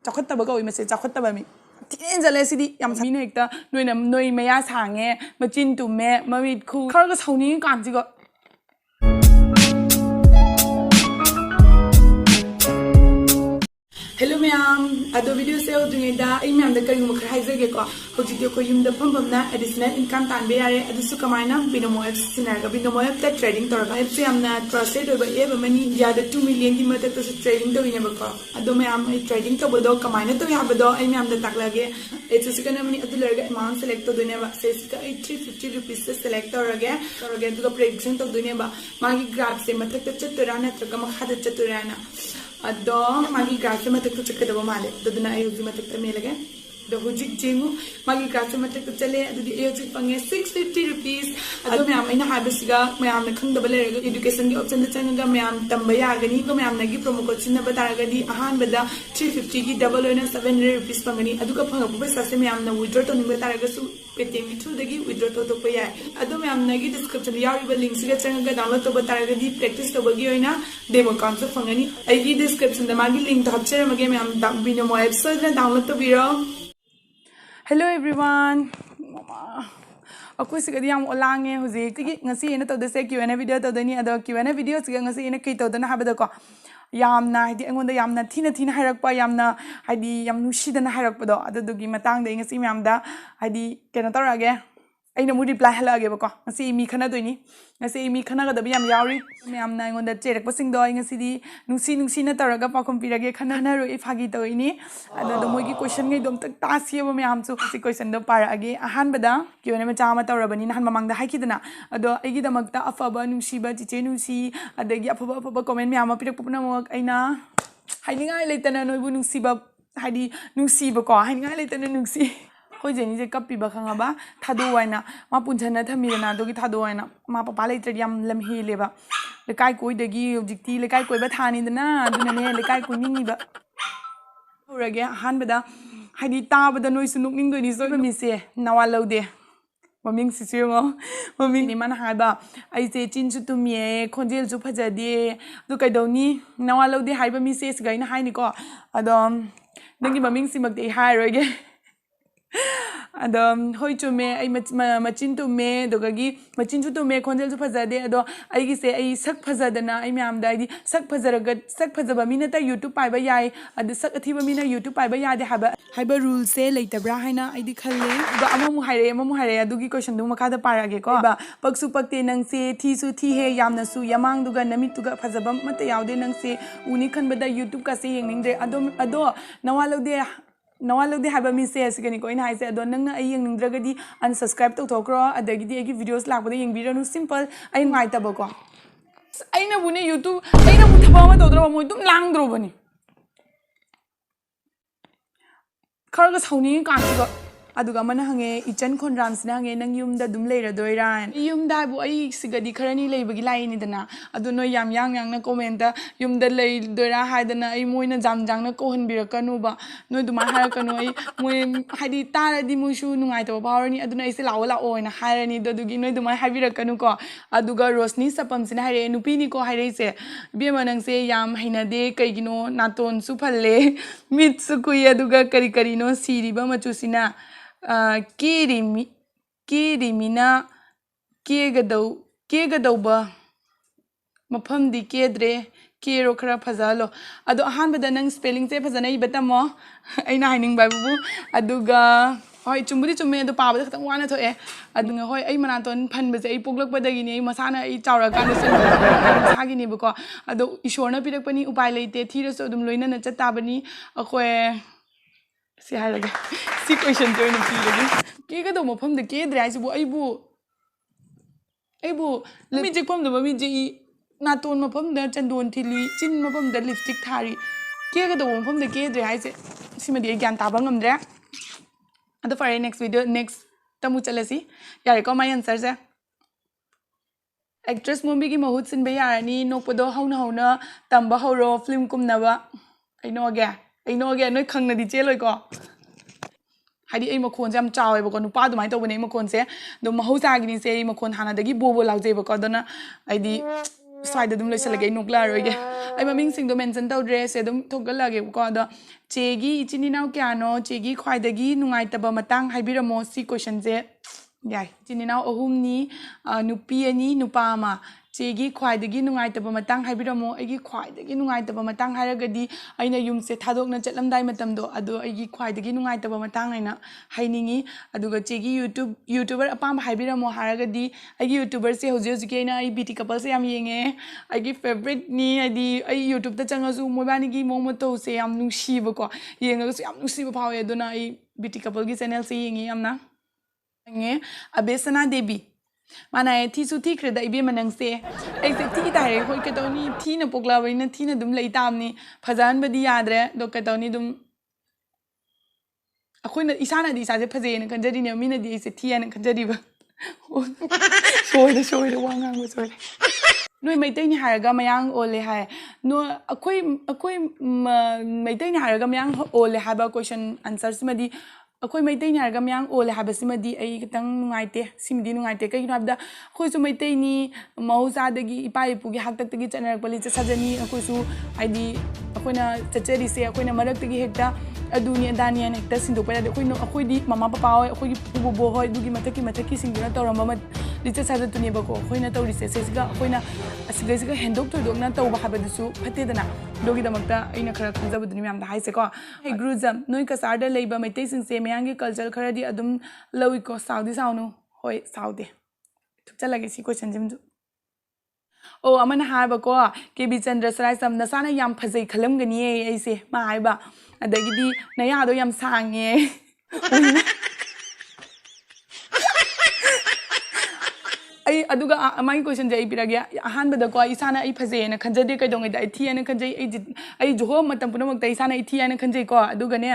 ꯆꯥꯎꯈꯠꯇꯕ ꯀꯧꯏ ꯃꯁꯤ ꯆꯥꯎꯈꯠꯇꯕ ꯃꯤ ꯊꯤꯅ ꯆꯠꯂꯦ ꯁꯤꯗꯤ ꯌꯥꯝ ꯃꯤꯅ ꯍꯦꯛꯇ ꯅꯣꯏ ꯃꯌꯥ ꯁꯥꯡꯉꯦ ꯃꯆꯤꯟ ꯇꯨꯝꯃꯦ ꯃꯃꯤꯠ ꯈꯨ ꯈꯔꯒ ꯁꯥꯎꯅꯤꯡꯉꯤ ꯀꯥꯟꯁꯤꯒ Hello ma'am, ado video se udungeda ai ma'am da kari mukha haizage ko hojiki ko yum da pham additional income tan be yare adusu kamaina binomo apps sinaga binomo app ta trading tor ba apps amna trusted over e ba mani ya da 2 million ki mata to trading to ine ba ko ado ma'am ai trading to bodo kamaina to ya bodo ai ma'am da taklage it's kana mani adu lerga amount select to dune ba se ka 350 rupees select torage to prediction to dune ba magi graph se mathak ta chatura na tra ma khada chatura na ado magi graph matak to chakadaba male doduna ay uji matak ta melage do hujik jengu magi graph matak to chale adudi ay uji pange 650 rupees ado mayam ina habisiga mayam na khangdaba lerega education gi option da changa mayam tamba yagani ko mayam nagi promo code sinna bataragadi ahan bada 350 gi double oina 700 rupees pangani aduga phanga paisa se mayam na withdraw to nimba taraga su paytm through dagi withdraw to paya ado mayam nagi description yawi link siga changa download to bataragadi practice to bagi oina demo account so phangani ai gi description da magi link to hapchera mage mayam binomo app so download to biro Hello everyone mama aku sigadi yam olange hoje tigi ngasi ena to dese QNA video to dani ado QNA video siga ngasi ena kai to dana habada ko yamna hidi angonda yamna thina hairakpa yamna hidi yam nusidana hairakpa do ado dugi matang de ngasi myamda hidi kena torage aina mu reply halage ba ko ngasi mi khana doini ngasi mi khana ga da yam yauri myamna angonda cherak pasing do ngasi di nusi na taraga pakom pirage khana na ro ifagi to ini ado do mogi question ngai dom tak tasiya ba myam chu si question do para age ahan bada kione ma chama tarabani nan mamang da haikidana ado agi da magta afaba nusi ba chiche nusi adagi afaba comment myam ma pirak pupna mo aina haidinga leitana noibu nusi ba haidi nusi ba ko haidinga leitana nusi Hoi jeni je kapi ba khanga ba thadu waina ma punchana thamina dogi thadu waina ma papa leitre yam lam hi leba lekai koi dagi objecti lekai koi ba thani dana aduna ne lekai koi ningi ba urage han bada haidi ta bada noi sunuk ning doi ni so mi se nawa laude maming sisyo maming ni man ha ba ai se chin chu tumie khonjel chu phajade du kai doni nawa laude hai ba mi se ga ina hai ni ko adom nangi maming simak de hai roge ado hoi chume ai machin tu me dogagi machin chu tu me khonjel chu phajade ado ai gi se ai sak phajadana ai myam da ai sak phajaraga sak phajaba mina ta YouTube pai ba yai ado sak athiba mina YouTube pai ba yade haba rule se leitabra haina ai di khalle ba amamu haire adugi question du makha da parage ko ba paksu pakte nang se thi su thi he yamna su yamang duga namit tuga phajaba mata yaude nang se uni khan ba da YouTube ka se yengning de ado nawalode haba mi se asigani ko ina haise adon nang ai yeng ningdragadi unsubscribe to thokro adagidi agi videos lakbada yengbiranu simple ai ngai tabako aina bune YouTube aina bu thaba ma todro mo dum langdro bani kharaga sauni kansiga aduga mana hange ichan khonram sina hange nang yumda dum leira doiran yumda bu ai sigadi kharani leibagi laini dana adu no yam yang na comment da yumda lei doira haidana ai moina jang na ko hanbirakanu ba no duma harakanu ai moi haidi taradi musu nungai to powerni aduna ai se lawa oina harani dodugi no duma habirakanu ko aduga rosni sapam sina hare nupi ni ko haire se bema nang se yam hainade kaigino naton su phalle mit su kui aduga kari no siriba machu sina kirimina kegadauba mafam di kedre kero khara phajalo ado ahan bada nang spelling se phajana I betamo aina haining babu aduga hoi chumuri chumme ado pabada khatang wana thoe adunga hoi ai manaton phanbase ai poglak badagi ni ai masana ai chawra kan se sagi ni bako ado ishorna pirak pani upai leite thiraso adum loina na chatabani akhoe si hairage si question to in the ke ga do mo pham de ke drai su bu ai bu mi jik pham de mi ji na ton mo pham de chandon thili chin mo pham de lipstick thari ke ga do mo pham de ke drai se si ma de gyan ta ba ngam dre ado for next video next tamu chalasi yare ko my answer se actress movie ki mahut sin be yarani nokpodo hauna tamba horo film kumnaba I know again noi khangna di cheloi ko hadi ai makhon jam chawe ba ko nupa du mai to bane makhon se do mahausa gi ni se makhon hana dagi bobo lauje ba ko dona ai di swide dum loisalage nukla roige ai maming sing do mention tawdre se dum thogalage ko ado chegi ichininaw kyano chegi khwaidagi nungai taba matang haibiramo si question je yai ichininaw ahumni nupi ani nupa ama chegi khwaidagi nungai taba matang haibiramo agi khwaidagi nungai taba matang haragadi aina yumse thadokna chatlamdai matamdo ado agi khwaidagi nungai taba matang aina hainingi aduga chegi youtuber apam haibiramo haragadi agi youtuber se hoji hoji ke na ai beauty couple se yam yenge agi favorite ni adi ai youtube ta changasu moibani gi momoto se yam nungsiba ko yenga su yam nungsiba phawe aduna ai beauty couple gi channel se yengi yamna nge abesana debi mana thi su thi khre da ibe manang se ai se thi tare hoi ke tawni thi na pokla baina thi na dum lai tamni phajan badi yadre do ke tawni dum akhoi na isana di sa je phaje na kanjari ne mina di se thi na kanjari ba soy de wangang ba soy noi maitai ni haraga mayang ole hai no akhoi maitai ni haraga mayang ole ha ba question answers madi akhoi maitai ni haraga mayang ole ha ba simadi ai kitang nungaite simdi nungaite kai habda akhoi su maitai ni mausa dagi ipai pugi haktak tagi chanar pali sajani akhoi su aidi akhoi na chachari se akhoi na marak tagi hekta aduni danian hekta sindu pa akhoi di mama papa hoi akhoi bubo hoi dugi mataki singduna tawramba mat licha sada tuni ba ko akhoi na tawri se siga akhoi na asiga hendok thodok na tawba habadisu phatedana dogi damakta aina khara khanjaba duni myam da haise ko hey gruzam noi Cachar da leiba maitai sing se mayangi culture khara di adum lawi ko saudi saunu hoi saude thukchalage si question jimju oh amana haiba ko kb chandra sarai sam nasana yam phajai khalam gani ai se ma haiba adagidi naya do yam sange ai aduga amai question jai pirage ahan bada ko isana ai phaje na khanjade kai dongai dai thi ana khanjai ai joho matam punamak dai isana ai thi ana khanjai ko aduga ne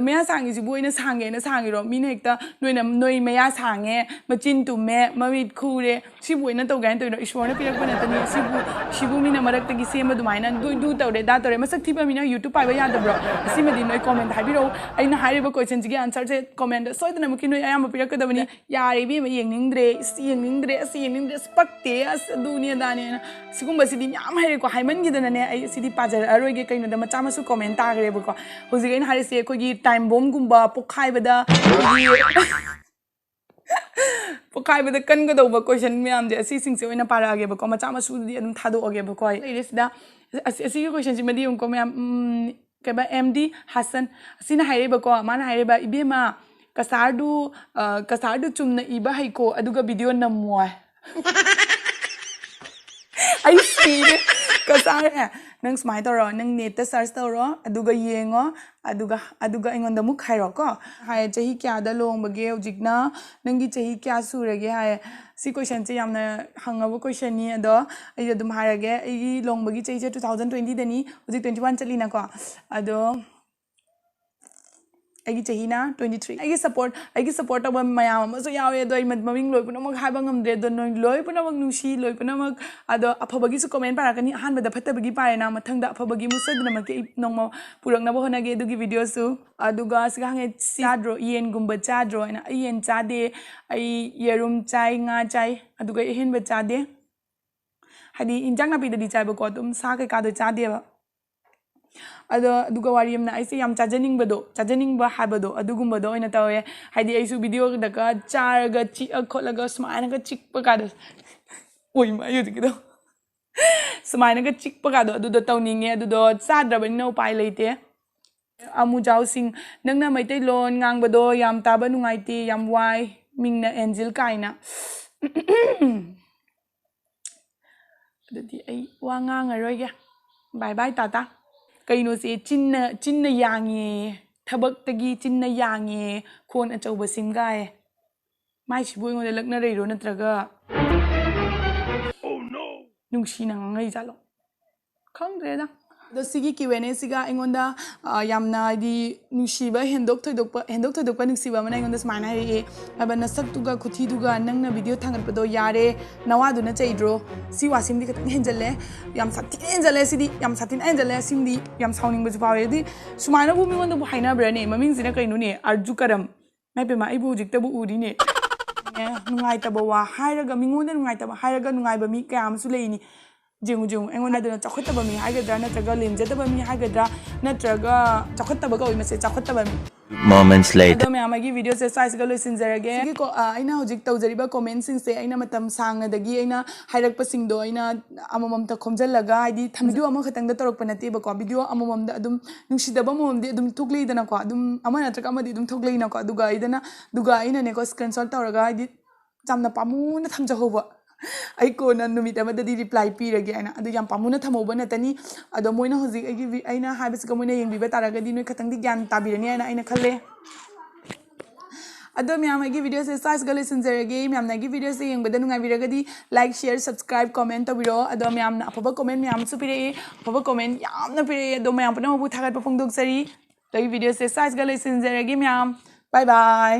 meya sangi ji boina sange na sangi ro min hekta noi meya sange machin tu me mawit khure si boina to gan to ro ishwar na pirak bana tani sibu mina marak tagi sema dumaina du tawre da tawre masak thiba mina youtube pai ba yada bro simadi noi comment haibiro aina hairiba question ji answer se comment soidana muki noi ayam pirak kadabani yare bi yengingdre asing spakte as dunia dani sigumba sidi yam haire ko haiman gidana ne ai sidi pajar aroge kaino da macha masu comment tagre ko hoji gain hare se ko gi time bomb gumba pokhai bada kan ga do ba question myam je asi sing se oina para age ba ko macha masu di adum thado age ba ko ai sida asi question ji madi ko myam ke ba md hasan asina haire ba ko mana haire ba ibema Cachar du chumna iba haiko aduga video namwa ai see Cachar nang smai toro nang net ta search toro aduga yengo aduga ingon da muk hairo ko hai chahi kya da long bage ojikna nangi chahi kya surage hai si question che yamna hangaba question ni ado ai adum harage ai long bagi chahi 2020 dani ojik 21 chalina ko ado Agi chahina 23 agi support aba mayam so yawe do I maming loi puna mag haba ngamde do noi loi puna mag nusi loi puna mag ado aphabagi su comment parakani ahan bada phatabagi parena mathangda aphabagi musadna make nongma purang na bo honage dugi video su aduga sigange sadro yen gumba chadro na yen chade ai yerum chai nga chai aduga ehen ba chade hadi injang na pidadi chai ba ko tum sa kai ka do chade ba aduga wariyam na aise yam chajaning ba habado adugumba do ina tawe haidi aisu video daga charga chi kholaga smaina ga chikpa ka do oi ma yu dikido smaina ga chikpa ka do adu do tawninge adu do sadra bani no pai leite amu jaw sing nangna maitai lon ngang bado yam taba nungaite yam wai mingna angel kaina adudi ai wa ngang aroiga bye bye tata kaino se chinna yangi thabak tagi chinna yangi khon achauba simgai mai sibu ngode lakna reiro natraga oh no nungsi nang ngai jalo khangre da do sigi QNA siga ingonda yamna di nungsiba hendok thoidokpa nungsiba mana ingonda smana he abana saktuga khuthi duga nangna video thangat pado yare nawa duna chaidro si wasim di khatang henjale yam satin henjale simdi yam sauning bu pawe di sumana bu mingonda bu haina brane maming sina kainu ne arju karam mai pe ma ibu jikta bu uri ne nungai taba wa hairaga mingonda nungai taba hairaga nungai ba mi kayam su leini ꯖꯦꯡꯉꯨ ꯖꯦꯡꯉꯨ ꯑꯩꯉꯣꯟꯗ ꯑꯗꯨꯅ ꯆꯥꯎꯈꯠꯇꯕ ꯃꯤ ꯍꯥꯏꯒꯗ꯭ꯔꯥ ꯅꯠꯇ꯭ꯔꯒ ꯂꯦꯝꯖꯗꯕ ꯃꯤ ꯍꯥꯏꯒꯗ꯭ꯔꯥ ꯅꯠꯇ꯭ꯔꯒ ꯆꯥꯎꯈꯠꯇꯕ ꯀꯧꯏ ꯃꯁꯦ ꯆꯥꯎꯈꯠꯇꯕ ꯃꯤ moments later ꯑꯗꯣ ꯃꯌꯥꯝ ꯑꯩꯒꯤ ꯚꯤꯗꯤꯑꯣꯁꯦ ꯁ꯭ꯋꯥꯏꯁꯤꯒ ꯂꯣꯏꯁꯤꯟꯖꯔꯒꯦ ꯑꯩꯅ ꯍꯧꯖꯤꯛ ꯇꯧꯖꯔꯤꯕ ꯀꯣꯃꯦꯟꯠꯁꯤꯡꯁꯦ ꯑꯩꯅ ꯃꯇꯝ ꯁꯥꯡꯅꯗꯒꯤ ꯑꯩꯅ ꯍꯥꯏꯔꯛꯄꯁꯤꯡꯗꯣ ꯑꯩꯅ ꯑꯃꯃꯝꯇ ꯈꯣꯝꯖꯤꯜꯂꯒ ꯍꯥꯏꯗꯤ ꯚꯤꯗꯤꯑꯣ ꯑꯃꯈꯛꯇꯪꯗ ꯇꯧꯔꯛꯄ ꯅꯠꯇꯦꯕꯀꯣ ꯚꯤꯗꯤꯑꯣ ꯑꯃꯃꯝꯗ ꯑꯗꯨꯝ ꯅꯨꯡꯁꯤꯗꯕ ꯑꯃꯃꯝꯗꯤ ꯑꯗꯨꯝ ꯊꯣꯛꯂꯛꯏꯗꯅꯀꯣ ꯑꯗꯨꯝ ꯑꯃ ꯅꯠꯇ꯭ꯔꯒ ꯑꯃꯗꯤ ꯑꯗꯨꯝ ꯊꯣꯛꯂꯛꯏꯅꯀꯣ ꯑꯗꯨꯒ ꯑꯩꯅꯅꯦꯀꯣ ꯁ꯭ꯀ꯭ꯔꯤꯟꯁꯣꯠ ꯇꯧꯔꯒ ꯍꯥꯏꯗꯤ ꯌꯥꯝꯅ ꯄꯥꯝꯃꯨꯅ ꯊꯝꯖꯍꯧꯕ ꯑꯩ ꯀꯣꯟꯅ ꯅꯨꯃꯤꯠ ꯑꯃꯗꯗꯤ ꯔꯤꯄ꯭ꯂꯥꯏ ꯄꯤꯔꯒꯦ ꯍꯥꯏꯅ ꯑꯗꯨ ꯌꯥꯝ ꯄꯥꯝꯃꯨꯅ ꯊꯝꯍꯧꯕ ꯅꯠꯇꯅꯤ ꯑꯗꯣ ꯃꯣꯏꯅ ꯍꯧꯖꯤꯛ ꯑꯩꯅ ꯍꯥꯏꯕꯁꯤꯒ ꯃꯣꯏꯅ ꯌꯦꯡꯕꯤꯕ ꯇꯥꯔꯒꯗꯤ ꯅꯣꯏ ꯈꯇꯪꯗꯤ ꯒ꯭ꯌꯥꯟ ꯇꯥꯕꯤꯔꯅꯤ ꯍꯥꯏꯅ ꯑꯩꯅ ꯈꯜꯂꯦ ꯑꯗꯣ ꯃꯌꯥꯝ ꯑꯩꯒꯤ ꯚꯤꯗꯤꯑꯣꯁꯦ ꯁ꯭ꯋꯥꯏꯁꯤꯒ ꯂꯣꯏꯁꯤꯟꯖꯔꯒꯦ ꯃꯌꯥꯝꯅ ꯑꯩꯒꯤ ꯚꯤꯗꯤꯑꯣꯁꯦ ꯌꯦꯡꯕꯗ ꯅꯨꯡꯉꯥꯏꯕꯤꯔꯒꯗꯤ ꯂꯥꯏꯛ ꯁꯤꯌꯔ ꯁꯕꯁꯀ꯭ꯔꯥꯏꯕ ꯀꯣꯃꯦꯟ ꯇꯧꯕꯤꯔꯛꯑꯣ ꯑꯗꯣ ꯃꯌꯥꯝꯅ ꯑꯐꯕ ꯀꯣꯃꯦꯟ ꯃꯌꯥꯝꯁꯨ ꯄꯤꯔꯛꯏ ꯑꯐꯕ ꯀꯣꯃꯦꯟ ꯌꯥꯝꯅ ꯄꯤꯔꯛꯏ ꯑꯗꯣ ꯃꯌꯥꯝ ꯄꯨꯝꯅꯃꯛꯄꯨ ꯊꯥꯒꯠꯄ ꯐꯣꯡꯗꯣꯛꯆꯔꯤ ꯑꯩꯒꯤ ꯚꯤꯗꯤꯑꯣꯁꯦ ꯁ꯭ꯋꯥꯏꯁꯤꯒ ꯂꯣꯏꯁꯤꯟꯖꯔꯒꯦ ꯃꯌꯥꯝ ꯕꯥꯏ ꯕꯥꯏ